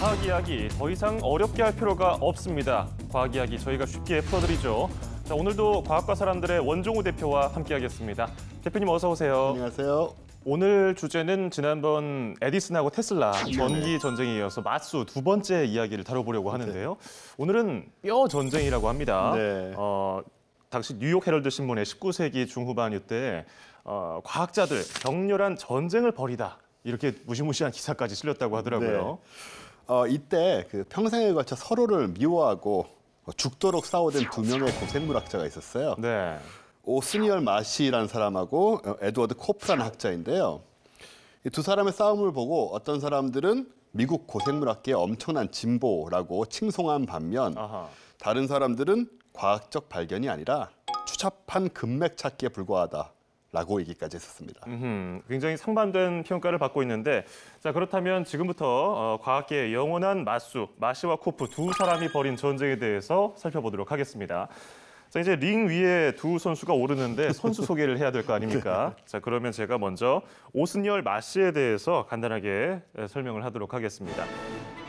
과학 이야기 더 이상 어렵게 할 필요가 없습니다. 과학 이야기 저희가 쉽게 풀어드리죠. 자, 오늘도 과학과 사람들의 원종우 대표와 함께하겠습니다. 대표님 어서 오세요. 안녕하세요. 오늘 주제는 지난번 에디슨하고 테슬라 전기 전쟁에 이어서 맞수 두 번째 이야기를 다뤄보려고 하는데요. 오늘은 뼈 전쟁이라고 합니다. 네. 당시 뉴욕 헤럴드 신문에 19세기 중후반 이때 과학자들 격렬한 전쟁을 벌이다 이렇게 무시무시한 기사까지 실렸다고 하더라고요. 이때 그 평생에 걸쳐 서로를 미워하고 죽도록 싸우던 두 명의 고생물학자가 있었어요. 네. 오스니얼 마시라는 사람하고 에드워드 코프라는 학자인데요. 이 두 사람의 싸움을 보고 어떤 사람들은 미국 고생물학계의 엄청난 진보라고 칭송한 반면 다른 사람들은 과학적 발견이 아니라 추잡한 금맥 찾기에 불과하다라고 얘기까지 했었습니다. 굉장히 상반된 평가를 받고 있는데, 자 그렇다면 지금부터 과학계의 영원한 맞수, 마시와 코프 두 사람이 벌인 전쟁에 대해서 살펴보도록 하겠습니다. 자, 이제 링 위에 두 선수가 오르는데 선수 소개를 해야 될 거 아닙니까? 자, 그러면 제가 먼저 오스니얼 마시에 대해서 간단하게 설명을 하도록 하겠습니다.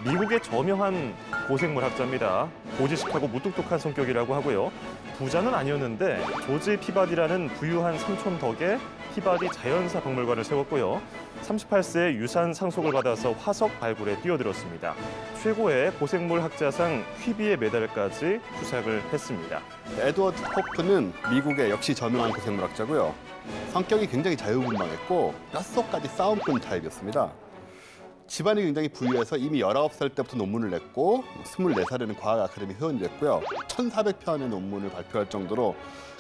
미국의 저명한 고생물 학자입니다. 고지식하고 무뚝뚝한 성격이라고 하고요. 부자는 아니었는데 조지 피바디라는 부유한 삼촌 덕에 피바디 자연사 박물관을 세웠고요. 38세에 유산 상속을 받아서 화석 발굴에 뛰어들었습니다. 최고의 고생물 학자상 퀴비의 메달까지 수상을 했습니다. 에드워드 코프는 미국의 역시 저명한 고생물학자고요. 성격이 굉장히 자유분방했고 뼛속까지 싸움꾼 타입이었습니다. 집안이 굉장히 부유해서 이미 19살 때부터 논문을 냈고 24살에는 과학 아카데미 회원이 됐고요. 1,400편의 논문을 발표할 정도로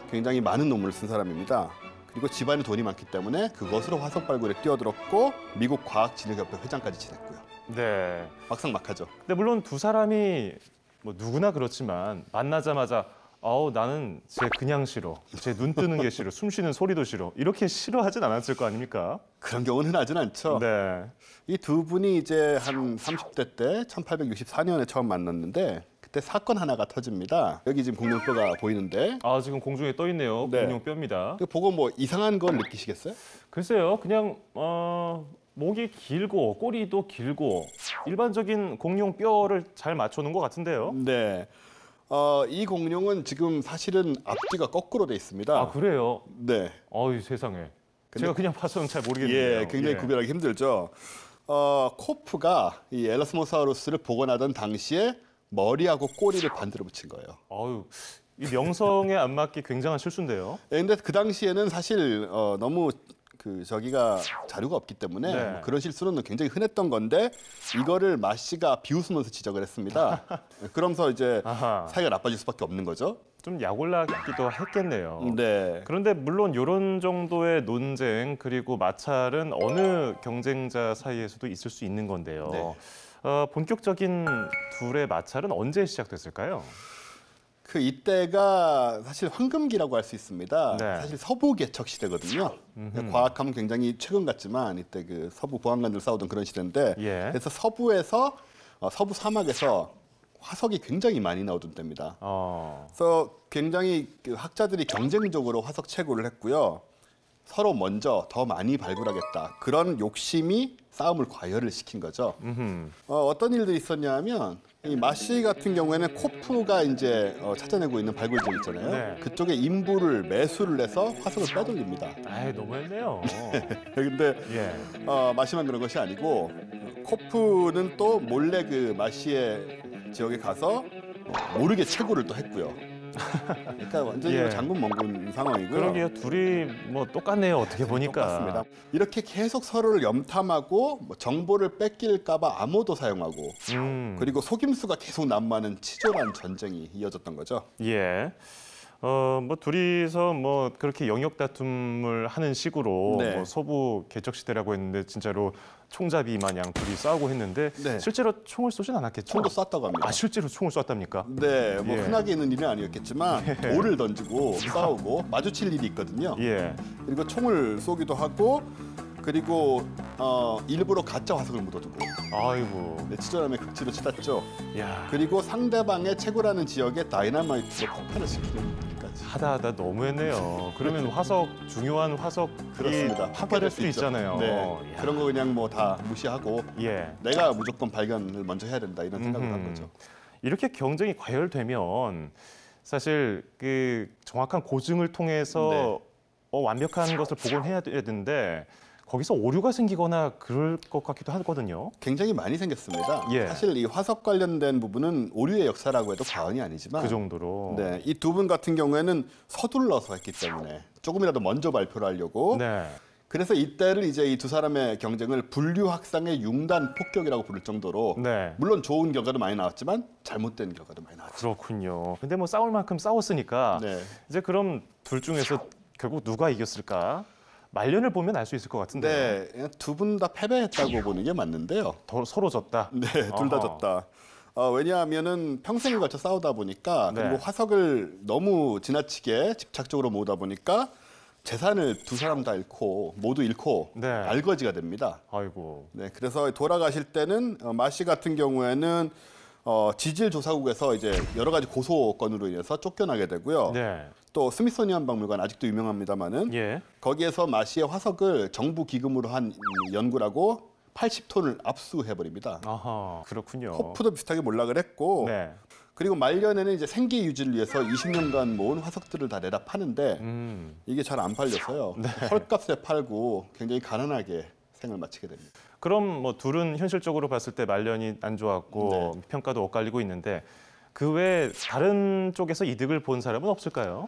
굉장히 많은 논문을 쓴 사람입니다. 그리고 집안에 돈이 많기 때문에 그것으로 화석 발굴에 뛰어들었고 미국 과학진흥협회 회장까지 지냈고요. 네. 막상막하죠. 근데 물론 두 사람이 뭐 누구나 그렇지만 만나자마자 나는 쟤 그냥 싫어. 쟤 눈 뜨는 게 싫어. 숨 쉬는 소리도 싫어. 이렇게 싫어하진 않았을 거 아닙니까? 그런 경우는 흔하진 않죠. 네. 이 두 분이 이제 한 30대 때 1864년에 처음 만났는데 그때 사건 하나가 터집니다. 여기 지금 공룡뼈가 보이는데 지금 공중에 떠 있네요. 네. 공룡뼈입니다. 보고 뭐 이상한 걸 느끼시겠어요? 글쎄요. 그냥 목이 길고 꼬리도 길고 일반적인 공룡 뼈를 잘 맞춰놓은 것 같은데요. 네. 이 공룡은 지금 사실은 앞뒤가 거꾸로 돼 있습니다. 아, 그래요? 네. 어이 세상에. 제가 그냥 봐서는 잘 모르겠네요. 예, 굉장히 구별하기 힘들죠. 코프가 이 엘라스모사우루스를 복원하던 당시에 머리하고 꼬리를 반대로 붙인 거예요. 이 명성에 안 맞기 굉장한 실수인데요. 예, 근데 그 당시에는 사실 너무 저기가 자료가 없기 때문에 네. 그런 실수는 굉장히 흔했던 건데 이거를 마씨가 비웃으면서 지적을 했습니다. 그러면서 이제 사이가 나빠질 수밖에 없는 거죠. 좀 약올랐기도 했겠네요. 네. 그런데 물론 이런 정도의 논쟁 그리고 마찰은 어느 경쟁자 사이에서도 있을 수 있는 건데요. 네. 본격적인 둘의 마찰은 언제 시작됐을까요? 이때가 사실 황금기라고 할 수 있습니다. 네. 사실 서부 개척 시대거든요. 과학하면 굉장히 최근 같지만 이때 서부 보안관들 싸우던 그런 시대인데 그래서 서부에서 서부 사막에서 화석이 굉장히 많이 나오던 때입니다. 그래서 굉장히 학자들이 경쟁적으로 화석 채굴을 했고요. 서로 먼저 더 많이 발굴하겠다. 그런 욕심이 싸움을 과열을 시킨 거죠. 어떤 일들이 있었냐면 이 마시 같은 경우에는 코프가 이제 찾아내고 있는 발굴지역 있잖아요. 네. 그쪽에 인부를 매수를 해서 화석을 빼돌립니다. 너무했네요. 근데 마시만 그런 것이 아니고 코프는 또 몰래 마시의 지역에 가서 모르게 채굴을 또 했고요. 그러니까 완전히 장군 멍군 상황이고요. 그러게요. 둘이 뭐 똑같네요. 어떻게 보니까. 똑같습니다. 이렇게 계속 서로를 염탐하고 정보를 뺏길까봐 암호도 사용하고 그리고 속임수가 계속 난무하는 치졸한 전쟁이 이어졌던 거죠. 예. 뭐 둘이서 뭐 그렇게 영역 다툼을 하는 식으로 뭐 서부 개척 시대라고 했는데 진짜로 총잡이 마냥 둘이 싸우고 했는데 실제로 총을 쏘진 않았겠죠? 총도 쐈다고 합니다. 실제로 총을 쐈답니까? 네, 뭐 흔하게 있는 일은 아니었겠지만 돌을 던지고 싸우고 마주칠 일이 있거든요. 그리고 총을 쏘기도 하고 그리고 일부러 가짜 화석을 묻어두고 치졸함의 극치로 치닫죠. 그리고 상대방의 채굴하는 지역에 다이너마이트로 폭발을 시키는 일까지. 하다 너무했네요. 그러면 화석 중요한 화석이 그렇습니다. 파괴될 수도 있잖아요. 네. 이야. 그런 거 그냥 뭐 다 무시하고 예. 내가 무조건 발견을 먼저 해야 된다 이런 생각을 한 거죠. 이렇게 경쟁이 과열되면 사실 그 정확한 고증을 통해서 네. 완벽한 것을 복원해야 되는데 거기서 오류가 생기거나 그럴 것 같기도 하거든요. 굉장히 많이 생겼습니다. 예. 사실 이 화석 관련된 부분은 오류의 역사라고 해도 과언이 아니지만 그 정도로. 네, 이 두 분 같은 경우에는 서둘러서 했기 때문에 조금이라도 먼저 발표를 하려고 네. 그래서 이때를 이제 이 두 사람의 경쟁을 분류 확산의 융단 폭격이라고 부를 정도로 네. 물론 좋은 결과도 많이 나왔지만 잘못된 결과도 많이 나왔죠. 그렇군요. 근데 뭐 싸울 만큼 싸웠으니까 네. 이제 그럼 둘 중에서 결국 누가 이겼을까? 말년을 보면 알 수 있을 것 같은데. 네, 두 분 다 패배했다고 보는 게 맞는데요. 서로 졌다. 네, 둘 다 어허. 졌다. 왜냐하면은 평생을 걸쳐 싸우다 보니까 네. 그리고 화석을 너무 지나치게 집착적으로 모으다 보니까 재산을 두 사람 다 잃고 모두 잃고 네. 알거지가 됩니다. 아이고. 네, 그래서 돌아가실 때는 마씨 같은 경우에는 지질 조사국에서 이제 여러 가지 고소 건으로 인해서 쫓겨나게 되고요. 네. 또 스미소니안 박물관 아직도 유명합니다만은 예. 거기에서 마씨의 화석을 정부 기금으로 한 연구라고 80톤을 압수해버립니다. 아하. 그렇군요. 코프도 비슷하게 몰락을 했고 네. 그리고 말년에는 이제 생계 유지를 위해서 20년간 모은 화석들을 다 내다 파는데 이게 잘 안 팔려서요. 헐값에 팔고 굉장히 가난하게 생을 마치게 됩니다. 그럼 뭐 둘은 현실적으로 봤을 때 말년이 안 좋았고 네. 평가도 엇갈리고 있는데 그 외에 다른 쪽에서 이득을 본 사람은 없을까요?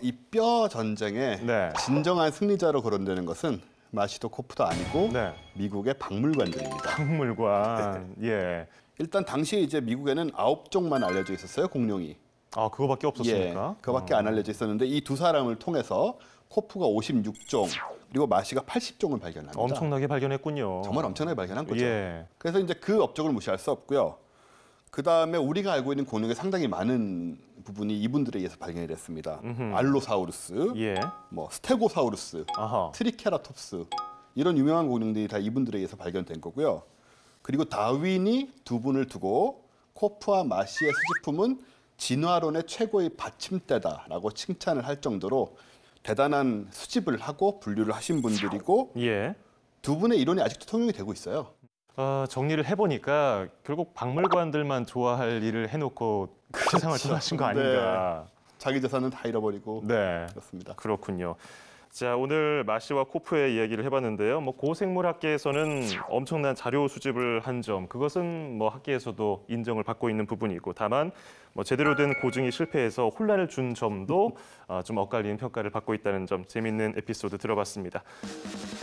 이 뼈 전쟁의 네. 진정한 승리자로 거론되는 것은 마시도 코프도 아니고 네. 미국의 박물관들입니다. 박물관. 예. 일단 당시에 이제 미국에는 9종만 알려져 있었어요, 공룡이. 아, 그거밖에 없었습니까? 예, 그거밖에 안 알려져 있었는데 이 두 사람을 통해서 코프가 56종 그리고 마시가 80종을 발견합니다. 엄청나게 발견했군요. 정말 엄청나게 발견한 거죠. 예. 그래서 이제 그 업적을 무시할 수 없고요. 그 다음에 우리가 알고 있는 공룡의 상당히 많은 부분이 이분들에 의해서 발견이 됐습니다. 알로사우루스, 예. 뭐 스테고사우루스, 아하. 트리케라톱스 이런 유명한 공룡들이 다 이분들에 의해서 발견된 거고요. 그리고 다윈이 두 분을 두고 코프와 마시의 수집품은 진화론의 최고의 받침대다라고 칭찬을 할 정도로 대단한 수집을 하고 분류를 하신 분들이고 예. 두 분의 이론이 아직도 통용이 되고 있어요. 정리를 해보니까 결국 박물관들만 좋아할 일을 해놓고 그 세상을 떠나신 거 아닌가. 자기 재산은 다 잃어버리고 네. 그렇습니다. 그렇군요. 자, 오늘 마씨와 코프의 이야기를 해봤는데요. 뭐 고생물학계에서는 엄청난 자료 수집을 한 점, 그것은 뭐 학계에서도 인정을 받고 있는 부분이고, 다만 뭐 제대로 된 고증이 실패해서 혼란을 준 점도 좀 엇갈리는 평가를 받고 있다는 점, 재밌는 에피소드 들어봤습니다.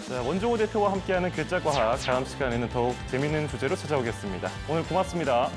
자, 원종호 대표와 함께하는 글자과학, 다음 시간에는 더욱 재밌는 주제로 찾아오겠습니다. 오늘 고맙습니다.